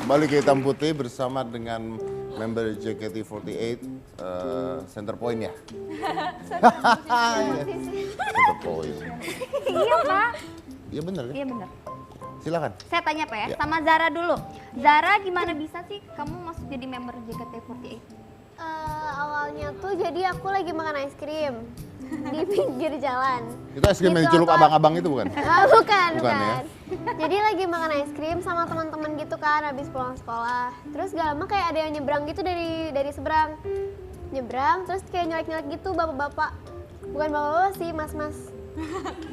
Kembali ke Hitam Putih bersama dengan member JKT48 Center Point ya. Center Point. Iya Pak. Iya bener ya? Iya benar. Silakan. Saya tanya Pak ya, Ya. sama Zara dulu. Zara gimana bisa sih kamu masuk jadi member JKT48? Awalnya tuh jadi aku lagi makan es krim di pinggir jalan. Itu es krim yang Gitu, dicelup apa? abang-abang itu bukan? Bukan, Bukan ya? Jadi lagi makan es krim sama teman-teman gitu kan habis pulang sekolah. Terus gak lama kayak ada yang nyebrang gitu dari seberang. Nyebrang terus kayak nyelek-nyelek gitu bapak-bapak. Bukan bapak-bapak sih, mas-mas.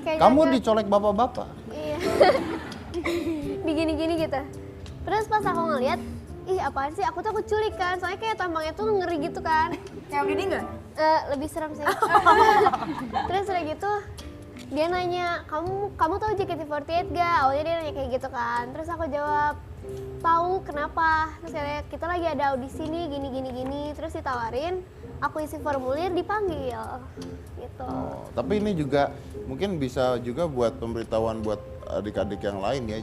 Kayak Kamu nyelek-nyelek. dicolek bapak-bapak? Iya. Digini-gini gitu. Terus pas aku ngeliat, ih apaan sih, aku takut culik kan, soalnya kayak tampangnya tuh ngeri gitu kan. Kayak Didi nggak? Lebih serem sih. Terus udah gitu, dia nanya, kamu tahu JKT48 gak? Awalnya dia nanya kayak gitu kan. Terus aku jawab, tahu kenapa? Terus katanya, kita lagi ada audisi nih, gini. Terus ditawarin, aku isi formulir, dipanggil. Gitu. Oh, tapi ini juga mungkin bisa juga buat pemberitahuan buat adik-adik yang lain ya,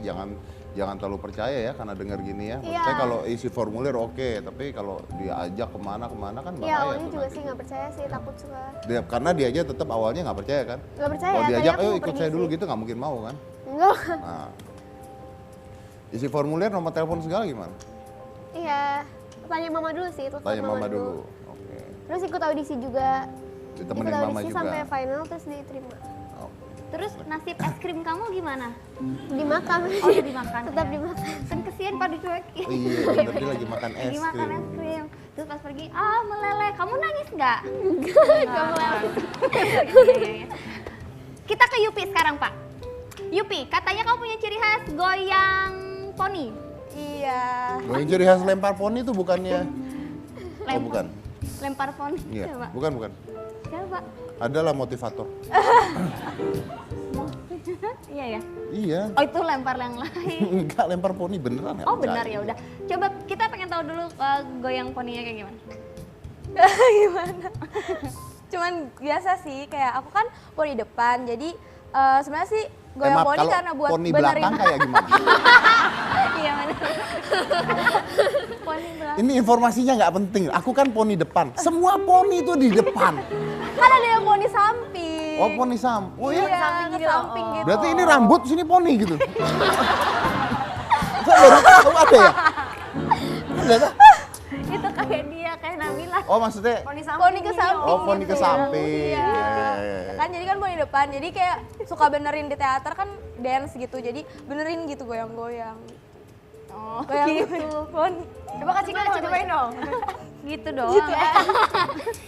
jangan terlalu percaya ya karena dengar gini ya. Maksudnya Iya. kalau isi formulir oke, tapi kalau diajak kemana kan bahaya. Iya awalnya tuh juga nanti. sih nggak percaya sih, takut suka. Karena dia aja tetap awalnya nggak percaya kan. Nggak percaya, Kalau tadi diajak, aku ayo mau ikut pergi saya dulu sih. gitu nggak mungkin mau kan. Enggak. Nah, isi formulir, nomor telepon segala gimana? Iya, tanya mama dulu sih, telepon Tanya mama dulu. Oke. Terus ikut audisi juga. Ditemenin ikut mama audisi juga. sampai final terus diterima. Oh. Terus nasib es krim kamu gimana? Dimakan. Oh ya dimakan. Tetap ya? dimakan. Kan kesian Pak dicuekin. Iya, bener, dia lagi makan es Lagi makan krim. es krim. Terus pas pergi, meleleh. Kamu nangis nggak? Enggak meleleh. Iya. Kita ke Yupi sekarang Pak. Yupi, katanya kamu punya ciri khas goyang poni. Iya. Yang ciri khas lempar poni itu bukannya? Oh Lempar- bukan. Lempar poni. Iya, Coba. bukan. Coba. Adalah motivator. Iya ya. Iya. Oh itu lempar yang lain. Enggak, lempar poni beneran ya. Oh benar ya udah. Coba kita pengen tahu dulu goyang poninya kayak gimana. Gimana? Cuman biasa sih, kayak aku kan poni depan, jadi sebenarnya sih goyang Maaf, poni kalau karena buat poni benerin. belakang kayak gimana? Iya benar. Poni belakang. Ini informasinya nggak penting. Aku kan poni depan. Semua poni itu di depan. Kan ada yang poni samping. Oh poni sam. Oh ya. Iya, ke samping gitu. Berarti ini rambut sini poni gitu. Saya baru tahu ada ya. Ada tak? Itu kayak dia kayak Nabila. Oh maksudnya. Poni ke samping. Oh poni ke gitu. samping. Iya. Iya. Kan jadi kan poni depan, jadi kayak suka benerin di teater kan dance gitu, jadi benerin gitu goyang-goyang. Oh Goyang gitu. Poni. Coba Kak Cika cobain dong. Gitu doang.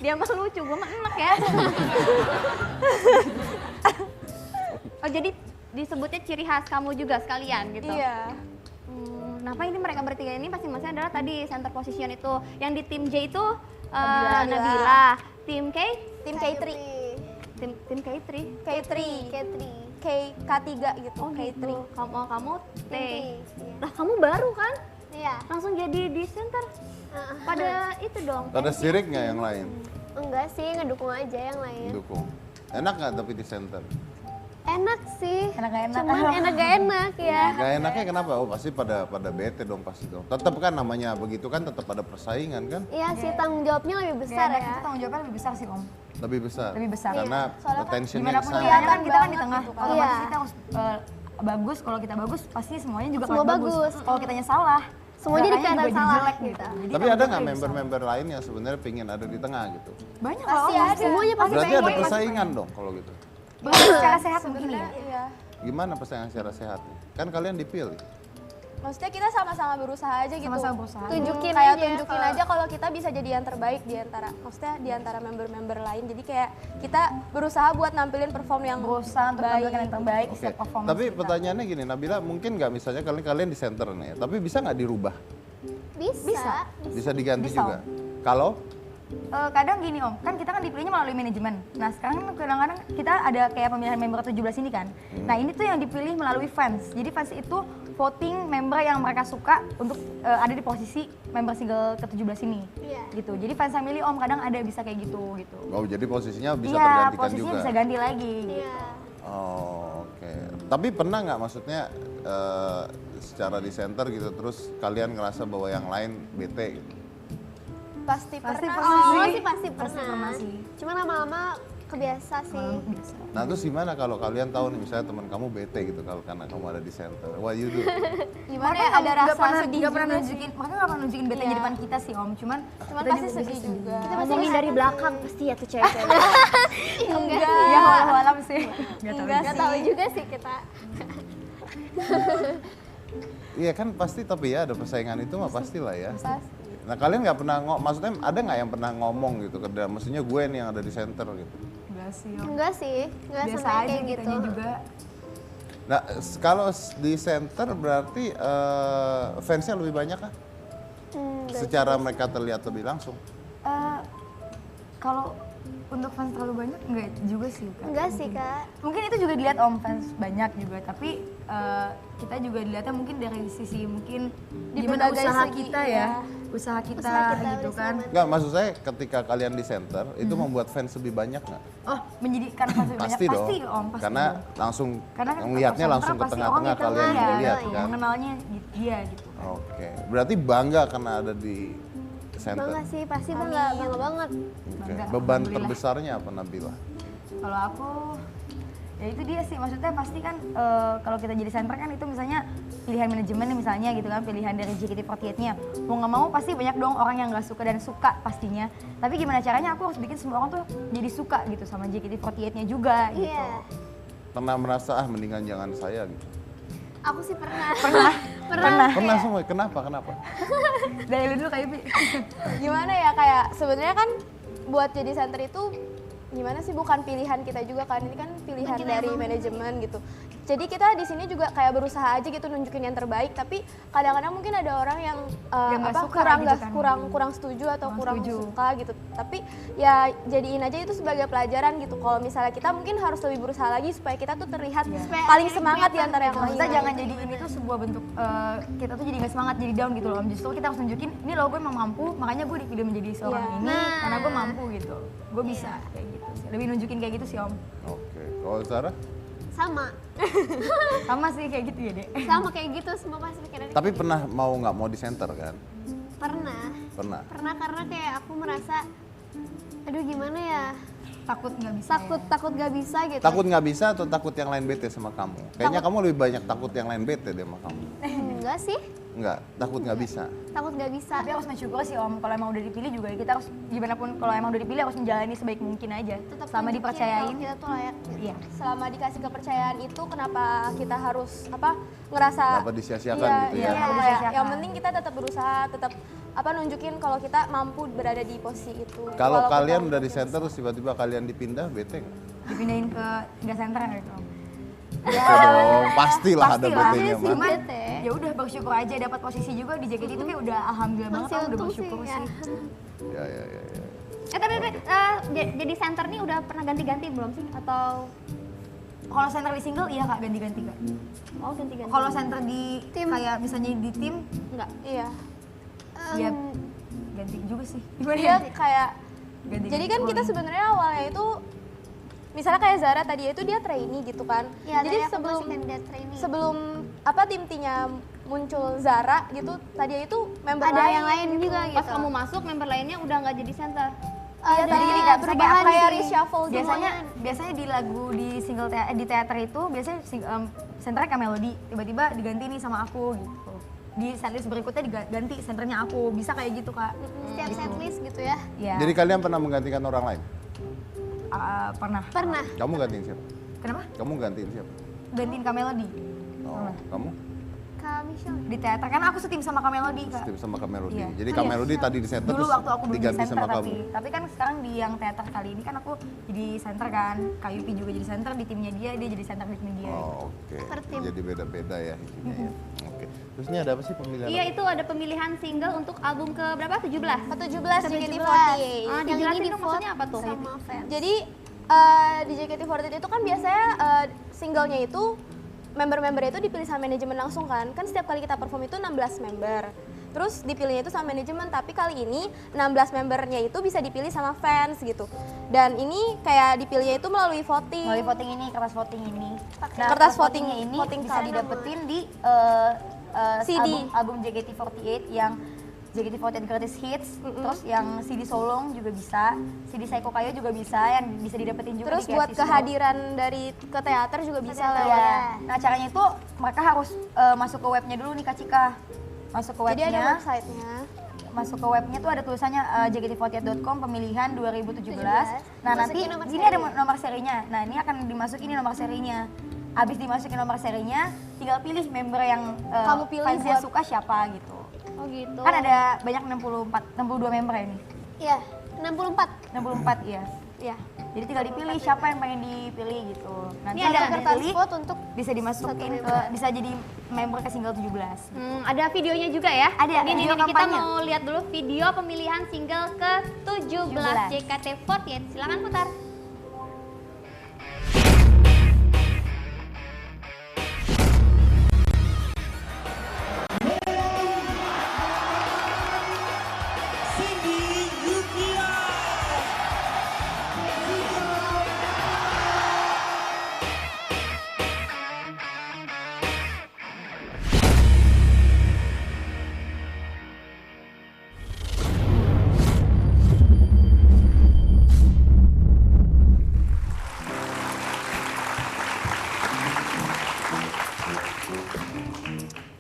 Dia mah lucu, gue mah enak ya. Oh jadi disebutnya ciri khas kamu juga sekalian gitu. Iya. Kenapa ini mereka bertiga ini masing-masing adalah tadi center position itu. Yang di tim J itu Nabila. Nabila. Tim K? Tim K3. Tim K3. K3. K3 gitu. Oh K3. gitu. Kamu T. Iya. Lah kamu baru kan? Iya. Langsung jadi di center. Pada itu dong. Ada sirik nggak yang lain? Enggak sih, ngedukung aja yang lain. Dukung. Enak nggak tapi di center? Enak sih. Enak gak enak? Cuman enak gak enak ya. Gak enaknya kenapa? Oh pasti pada bete dong pasti dong. Tetap kan namanya begitu kan tetap ada persaingan kan? Iya sih, tanggung jawabnya lebih besar Besar ya. itu tanggung jawabnya lebih besar sih Om. Lebih besar. Lebih besar. Karena Soalnya kan attentionnya gimana ke pun sana. kelihatan kan kita kan di tengah. Iya. Otomatis kita harus bagus. Kalau kita bagus pasti semuanya juga Semua akan bagus. Kalau kitanya salah, Semua jadi gerakannya kelihatan juga salah jelek gitu. Jadi Tapi tanggung ada nggak jawabnya member-member lain yang sebenarnya pingin ada di tengah gitu? besar. Banyak Pasti loh. ada. Semuanya pasti Berarti pengen. ada persaingan dong kalau gitu. Secara sehat mungkin ya. Iya. Gimana persaingan secara sehat? Kan kalian dipilih. Maksudnya kita sama-sama berusaha aja gitu. Sama-sama berusaha. Tunjukin kayak aja tunjukin kalau- aja kalau kita bisa jadi yang terbaik di antara maksudnya di antara member-member lain. Jadi kayak kita berusaha buat nampilin perform yang Berusaha untuk tampilkan yang terbaik Oke. setiap performance Tapi kita. pertanyaannya gini, Nabila mungkin nggak misalnya kalian di center nih, tapi bisa nggak dirubah? Bisa. Bisa diganti Bisa. juga. Kalau Kadang gini Om, kan kita kan dipilihnya melalui manajemen. Nah sekarang kan kadang-kadang kita ada kayak pemilihan member 17 ini kan. Nah ini tuh yang dipilih melalui fans. Jadi fans itu voting member yang mereka suka untuk ada di posisi member single ke-17 ini. Iya. Gitu. Jadi fans yang milih Om kadang ada bisa kayak gitu. oh jadi posisinya bisa Iya, tergantikan posisinya juga. bisa ganti lagi. Iya. Oh, oke. Tapi pernah nggak maksudnya secara di center gitu, terus kalian ngerasa bahwa yang lain bete gitu? Pasti Pasti pernah. pernah Oh, sih. sih pasti pernah. pernah sih. Cuma lama-lama kebiasa sih. Nah terus gimana kalau kalian tahu nih misalnya teman kamu bete gitu kalau karena kamu ada di center, what you do? Gimana Mereka ya, ada rasa sedih nggak pernah juga nunjukin, mereka nggak pernah nunjukin bete di Iya. depan kita sih Om, cuman Cuman kita pasti juga sedih juga. Ngomongin dari belakang pasti ya tuh cewek-cewek. Enggak. Ya walau sih. Enggak Nggak tahu juga sih kita. Iya kan pasti, tapi ya ada persaingan itu mah pastilah ya. Pasti. Nah kalian nggak pernah maksudnya ada nggak yang pernah ngomong gitu ke dia, maksudnya gue nih yang ada di center gitu. Enggak sih Om. Enggak sih, enggak Biasa sampai aja kayak gitu. kitanya juga. Nah kalau di center berarti fansnya lebih banyak kah? Enggak. Secara mereka terlihat lebih langsung. Eh, kalau untuk fans terlalu banyak enggak juga sih Kak. Enggak sih, Kak. Mungkin itu juga dilihat Om, fans banyak juga, tapi kita juga dilihatnya mungkin dari sisi mungkin Di gimana berbagai usaha segi, kita iya. ya, usaha kita Usaha kita gitu udah kan. selamat. Nggak, maksud saya ketika kalian di center itu membuat fans lebih banyak nggak? Oh, menjadikan fans lebih Pasti banyak, dong. pasti Om, pasti. Karena dong. langsung Karena yang lihatnya pas langsung ke center pasti tengah-tengah orang kalian ya, lihat gitu, kan. mengenalnya dia gitu. Oke, berarti bangga karena ada di center. Bangga sih, pasti bangga, bangga banget. Oke. Bangga, Beban alhamdulillah. terbesarnya apa Nabila? Kalau aku ya itu dia sih, maksudnya pasti kan kalau kita jadi center kan itu misalnya pilihan manajemen nih misalnya gitu kan, pilihan dari JKT48-nya mau nggak mau pasti banyak dong orang yang nggak suka dan suka pastinya, tapi gimana caranya aku harus bikin semua orang tuh jadi suka gitu sama JKT48-nya juga gitu. Iya. Pernah merasa mendingan jangan saya gitu? Aku sih pernah. Pernah. Pernah semua. Kenapa? Dari lu dulu kayak Gimana ya, kayak sebenarnya kan buat jadi center itu gimana sih, bukan pilihan kita juga kan, ini kan pilihan Kita dari emang manajemen gitu. Jadi kita di sini juga kayak berusaha aja gitu nunjukin yang terbaik, tapi kadang-kadang mungkin ada orang yang Yang nggak suka kurang gitu kan. kurang setuju atau Kurang kurang setuju. suka gitu. Tapi ya jadiin aja itu sebagai pelajaran gitu. Kalau misalnya kita mungkin harus lebih berusaha lagi supaya kita tuh terlihat paling semangat di antara yang lain. kita jangan jadi ini tuh sebuah bentuk kita tuh jadi nggak semangat, jadi down gitu loh Om. Justru kita harus nunjukin ini loh gue emang mampu, makanya gue dipilih menjadi seorang Iya. ini karena gue mampu gitu, gue bisa kayak gitu sih. Lebih nunjukin kayak gitu sih Om. Oke. Kalau Sarah? Sama. Sama sih kayak gitu ya Dek. Sama kayak gitu semua pasti pikirannya. Tapi pernah nggak mau di center kan? Pernah. Pernah. Pernah karena kayak aku merasa aduh gimana ya? Takut nggak bisa. Takut gak bisa gitu. Takut nggak bisa atau takut yang lain bete sama kamu? Kayaknya kamu lebih banyak takut yang lain bete deh sama kamu. Enggak sih. Enggak, takut nggak bisa. Takut gak bisa. Tapi harus mensyukur sih Om, kalau emang udah dipilih juga kita harus gimana pun, kalau emang udah dipilih harus menjalani sebaik mungkin aja. Tetap Selama tunjukin dipercayain. kalau kita tuh layak. Iya. Selama dikasih kepercayaan itu, kenapa kita harus ngerasa Kenapa disia-siakan iya, gitu ya? iya, Kenapa kayak disia-siakan? yang penting kita tetap berusaha, tetap nunjukin kalau kita mampu berada di posisi itu. Kalau Walaupun kalian kita udah di mungkin center terus tiba-tiba kalian dipindah, bete nggak? Dipindahin ke nggak center gitu Om. Bete dong, pastilah ada Pastilah. betenya Sih, mah. Cuman bete. ya udah bersyukur aja dapat posisi juga di JKT itu kayak udah alhamdulillah banget Masih Om, udah untung bersyukur sih, ya. sih. Ya. Tapi jadi center nih udah pernah ganti-ganti belum sih? Atau Kalau center di single iya Kak, ganti-ganti Kak. oh ganti-ganti? Kalau center di Tim. kayak misalnya di tim enggak. Iya. ya ganti juga sih. Gimana Dia ya? kayak Ganti-ganti. jadi kan kita sebenarnya awalnya itu misalnya kayak Zara tadi itu dia trainee gitu kan. Ya, jadi tadi aku masih kandidat trainee. sebelum tim T-nya muncul Zara gitu, tadi itu member ada yang lain juga gitu. Pas kamu masuk member lainnya udah nggak jadi center. Iya, Ada tadi gini kan, perubahan kayak sih. reshuffle Biasanya di lagu di single di teater itu biasanya senternya Kak Melody, tiba-tiba diganti nih sama aku gitu. Di setlist berikutnya diganti senternya aku, bisa kayak gitu Kak. Setiap setlist gitu ya. Iya. Jadi kalian pernah menggantikan orang lain? Pernah. Pernah. Kamu gantiin siapa? Kenapa? Kamu gantiin siapa? Gantiin Kak Melody Oh, kamu? Kak Michelle. di teater, karena aku setim sama Kak Melody Kak. Tim sama Kak Melody. Iya. Jadi Kak Melody tadi di center Dulu terus waktu aku dulu di diganti center sama kamu. tapi kan sekarang di yang teater kali ini kan aku jadi center kan. Kak Yupi juga jadi center di timnya dia jadi center di tim dia. Oh, oke. Per tim. Jadi beda-beda ya isinya ya. Oke. Terus ini ada apa sih pemilihan? Iya apa? itu ada pemilihan single untuk album ke berapa? 17? Ke-17 JKT48. Ah, Yang dijelasin ini dong maksudnya apa tuh? Sama fans. Jadi di JKT48 itu kan biasanya singlenya itu member-member itu dipilih sama manajemen langsung kan. Kan setiap kali kita perform itu 16 member. Terus dipilihnya itu sama manajemen, tapi kali ini 16 membernya itu bisa dipilih sama fans gitu. Dan ini kayak dipilihnya itu melalui voting. Melalui voting ini, kertas voting ini. Kertas votingnya voting- ini voting bisa card. didapetin di CD. album JKT48 yang JKT48 Greatest Hits, terus yang CD Solong juga bisa, CD Psycho Kayo juga bisa, yang bisa didapetin juga Terus di buat KFC kehadiran dari ke teater juga bisa lah Iya. ya. Nah caranya itu mereka harus masuk ke webnya dulu nih Kak Cika. Masuk ke Jadi ada webnya, websitenya. masuk ke webnya tuh ada tulisannya jkt48.com pemilihan 2017. Nah nanti Masukin nomor ini ada nomor serinya. Nah ini akan dimasukin nih nomor serinya. Habis dimasukin nomor serinya, tinggal pilih member yang Kamu pilih fansnya buat- suka siapa gitu. Oh gitu. Kan ada banyak 62 member ya ini. Iya, 64. 64 iya. Ya. Jadi tinggal dipilih siapa yang pengen dipilih gitu. Nanti Ini ada yang kertas dipilih vote untuk bisa dimasukin ke bisa jadi member ke single 17. Ada videonya juga ya? Ada, Nih, video kita kampanye. mau lihat dulu video pemilihan single ke-17 JKT48. Silakan putar.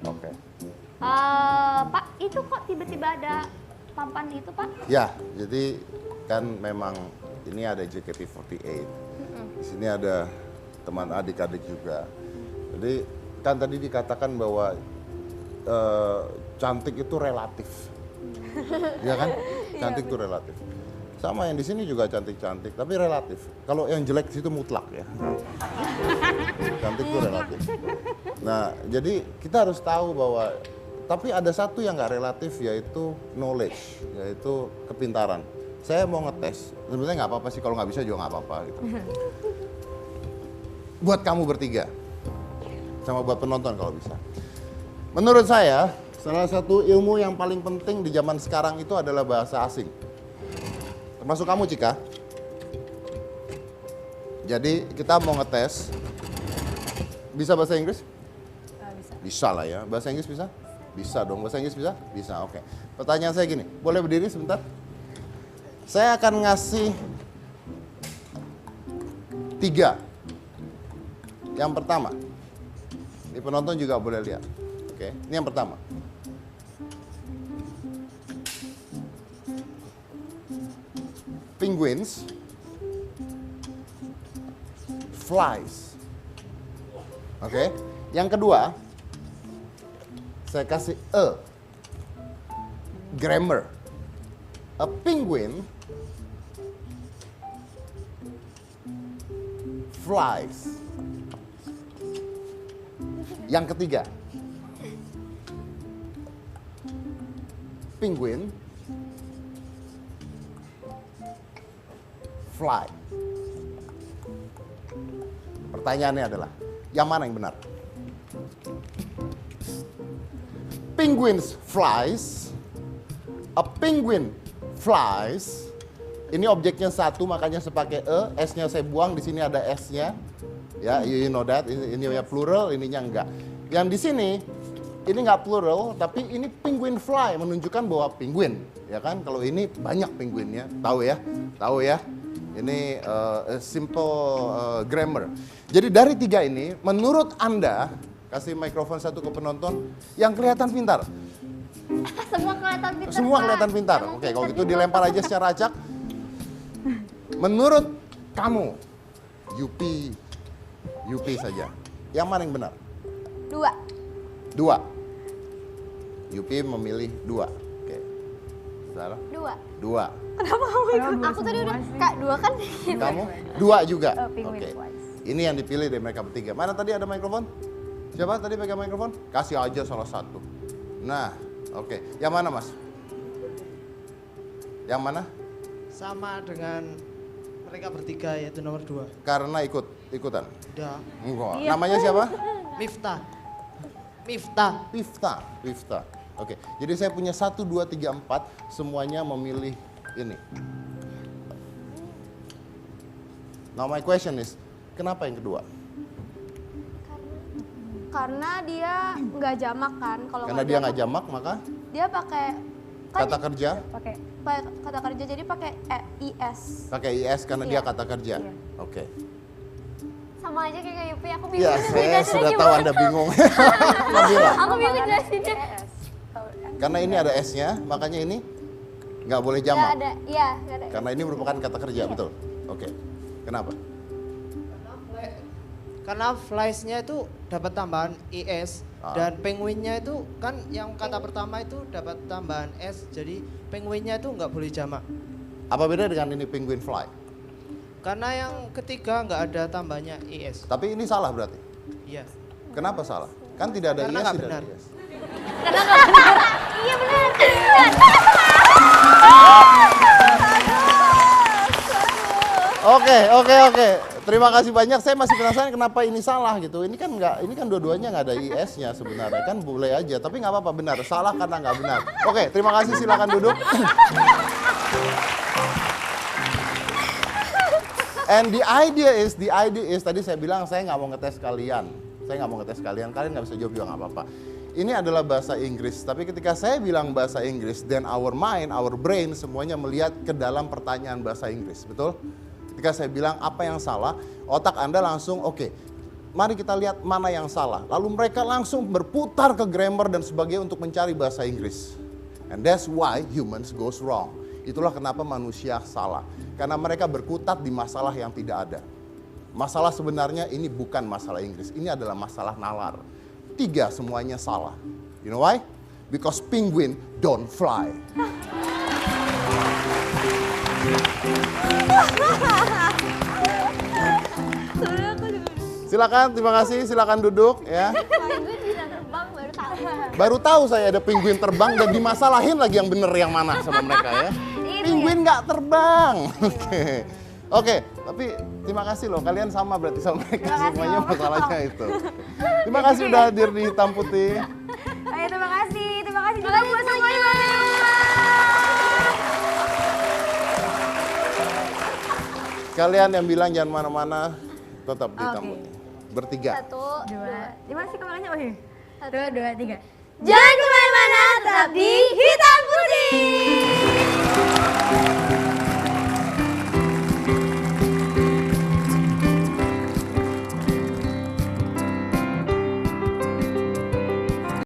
Oke. Pak, itu kok tiba-tiba ada papan itu, Pak? Ya, jadi kan memang ini ada JKT48. Di sini ada teman adik-adik juga. Jadi kan tadi dikatakan bahwa cantik itu relatif. Ya kan? Cantik itu relatif. Sama yang di sini juga cantik-cantik, tapi relatif. Kalau yang jelek itu mutlak ya. Cantik itu relatif. Nah, jadi kita harus tahu bahwa tapi ada satu yang nggak relatif yaitu knowledge, yaitu kepintaran. Saya mau ngetes, sebenarnya nggak apa-apa sih kalau nggak bisa juga nggak apa-apa gitu. Buat kamu bertiga, sama buat penonton kalau bisa. Menurut saya, salah satu ilmu yang paling penting di zaman sekarang itu adalah bahasa asing. Termasuk kamu, Cika. Jadi kita mau ngetes. Bisa bahasa Inggris? Bisa. Bisa lah ya. Bahasa Inggris bisa? Bisa dong. Bahasa Inggris bisa? Bisa, oke. Pertanyaan saya gini, boleh berdiri sebentar? Saya akan ngasih 3. Yang pertama, ini penonton juga boleh lihat. Oke, ini yang pertama. Penguins, flies. Oke, yang kedua, saya kasih grammar. A penguin flies. Yang ketiga, penguin fly. Pertanyaannya adalah, yang mana yang benar? Penguins flies. A penguin flies. Ini objeknya satu, makanya saya pakai S-nya saya buang, di sini ada S-nya. Ya, you know that. Ini ya plural, ininya enggak. Yang di sini ini enggak plural, tapi ini penguin fly menunjukkan bahwa penguin, ya kan? Kalau ini banyak penguinnya, tahu ya? Tahu ya? Ini simple grammar. Jadi dari 3 ini, menurut Anda, kasih mikrofon satu ke penonton, yang kelihatan pintar. Semua kelihatan pintar. Semua Pak. kelihatan pintar. Emang Oke, kalau pintar gitu di dilempar aja secara acak. Menurut kamu, Yupi saja. Yang mana yang benar? 2. 2. Yupi memilih 2. Oke. Salah? 2. 2. Aku tadi udah Kak 2 kan. Kamu? 2 juga. Penguin Oke. flies. Ini yang dipilih dari mereka bertiga. Mana tadi ada mikrofon? Siapa tadi pegang mikrofon? Kasih aja salah satu. Nah, oke. Yang mana, Mas? Yang mana? Sama dengan mereka bertiga, yaitu nomor 2. Karena ikutan. Udah. Enggak. Namanya siapa? Miftah. Pifta. Oke. Jadi saya punya 1, 2, 3, 4. Semuanya memilih ini. Now my question is, kenapa yang kedua? Karena dia nggak jamak kan. Kalau Karena dia nggak jamak, maka dia pakai kan kata kerja Pakai kata kerja jadi pakai IS. pakai IS karena dia Iya. kata kerja. Oke. Sama aja kayak Yupi, aku Ya, bingung. saya sudah tahu Anda bingung. Nabila. Aku bingung jelasinnya. Karena ini ada S-nya, makanya ini nggak boleh Nggak jamak. ada, iya nggak ada. Karena ini merupakan kata kerja, betul? Oke. Kenapa? Karena flies-nya itu dapat tambahan IS dan penguinnya itu kan yang kata pertama itu dapat tambahan S, jadi penguinnya itu nggak boleh jamak. Apa beda dengan ini penguin fly? Karena yang ketiga nggak ada tambahnya IS. Tapi ini salah berarti. Iya. Kenapa salah? Kan tidak ada Karena IS, nggak tidak benar. ada IS. Iya benar. Oke. Terima kasih banyak. Saya masih penasaran kenapa ini salah gitu. Ini kan dua-duanya nggak ada IS-nya sebenarnya. Kan boleh aja, tapi nggak apa-apa, benar. Salah karena nggak benar. Oke, terima kasih, silakan duduk. And the idea is tadi saya bilang saya nggak mau ngetes kalian. Saya nggak mau ngetes kalian nggak bisa jawab juga nggak apa-apa. Ini adalah bahasa Inggris, tapi ketika saya bilang bahasa Inggris, then our mind, our brain semuanya melihat ke dalam pertanyaan bahasa Inggris, betul? Ketika saya bilang apa yang salah, otak Anda langsung oke, mari kita lihat mana yang salah. Lalu mereka langsung berputar ke grammar dan sebagainya untuk mencari bahasa Inggris. And that's why humans goes wrong. Itulah kenapa manusia salah. Karena mereka berkutat di masalah yang tidak ada. Masalah sebenarnya ini bukan masalah Inggris, ini adalah masalah nalar. 3 semuanya salah. You know why? Because penguin don't fly. Silakan, terima kasih. Silakan duduk ya. Penguin bisa terbang baru tahu. Baru tahu saya ada penguin terbang dan dimasalahin lagi yang bener yang mana sama mereka ya. Penguin nggak terbang. Oke, tapi terima kasih loh. Kalian sama berarti sama mereka semuanya masalahnya itu. Terima kasih udah hadir di Hitam Putih. Ayo, terima kasih juga buat semuanya. Kalian yang bilang jangan mana-mana, tetap di Hitam Oke. Putih. Bertiga. 1, 2, di mana sih kameranya? Oh iya. 1, 2, 3. Jangan kemana-mana, tetap di